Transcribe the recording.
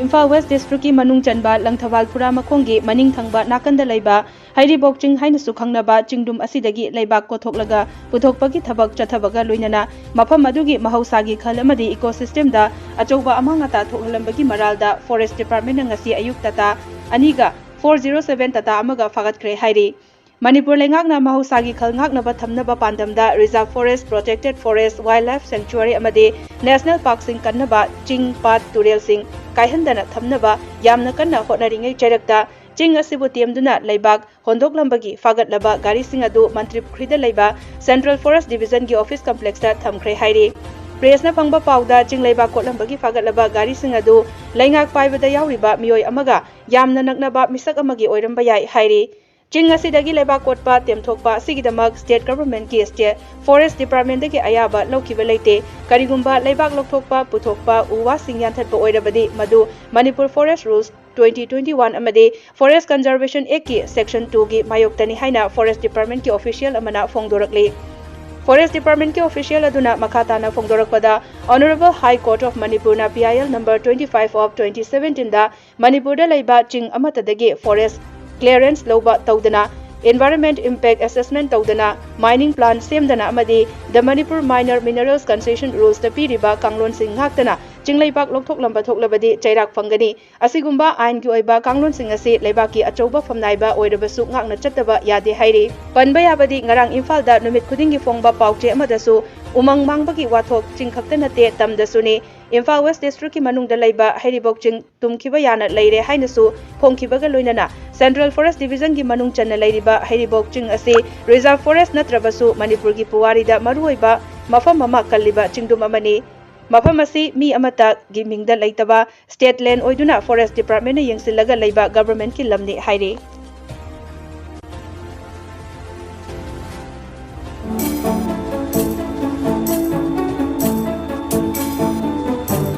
Imphal West District ki manung chanba Langthawal Phura Makhonggi maning thangba nakanda leiba Heiribok Ching hainasu khangnaba chingdum asidagi Leibak kothoklaga puthokpagi thabak chathabaga loinana mafam adugi mahausagi khal amadi ecosystem da achouba amangata thokhalambagi maralda Forest Department ngasi ayuk tata aniga 407 tata amaga Fagatkhre hairi Manipur lengakna mahausagi khal ngaknaba thamnaba pandamda Reserve Forest, Protected Forest, Wildlife Sanctuary amadi National Park sing kannaba Ching Pat Turel sing kaihandana thamnaba yamna kanna hotnaringai chairakta Ching asibu tiamduna Leibak Hondoklmba gi Fagatkhre Gari sing adu Mantri Khida leiba Central Forest Division gi Office Complex ta thamkhre hairi Press na phangba pauda Ching Leibak Kottuna gi Fagatkhre Gari sing adu leingak paibada yauriba miyoi amaga yamna naknaba misak amagi oiramba yai hairi Ching asidagi Leibak kotpa temthokpa sigidamak state government ki state forest department dagi ayaba laukiba leite karigumba Leibak lokthokpa puthokpa uwa singyan thatpa oirabadi madu Manipur Forest Rules 2021 amadi Forest Conservation Act ki section 2 gi mayoktani haina forest department ki official amana phongdorakli Forest Department ke official aduna makhatana phongdorakpada Honorable High Court of Manipur na PIL number 25 of 2017 da Manipur da leiba Ching amatadagi forest clearance loba taudana environment impact assessment taudana mining plan semdana amadi the Manipur minor minerals concession rules the piriba Kanglon sing ngaktana Ching Leibak Lokthoklamba thoklabadi chairak phangani asigumba ain ki oiba Kanglon sing asi Leibaki achouba famnaiba oirabasu ngakna chattaba yade hairi panba yabadi ngarang Imphal da numit khudingi phongba pauche amadasu umang mangbagi wathok Ching khakta nate tamdasuni Imphal West District ki manungda leiba Heiribok Ching tumkhiba yana leire hainasu phongkhibaga loinana Central Forest Division ki manung channa leiriba Heiribok Ching asi Reserve Forest natrabasu Manipur ki puwari da maruoiba mafam mama kalliba chingdum amani mafam asi mi amata gi mingda leitaba state land oiduna Forest Department na yengsilaga leiba government ki lamni hairi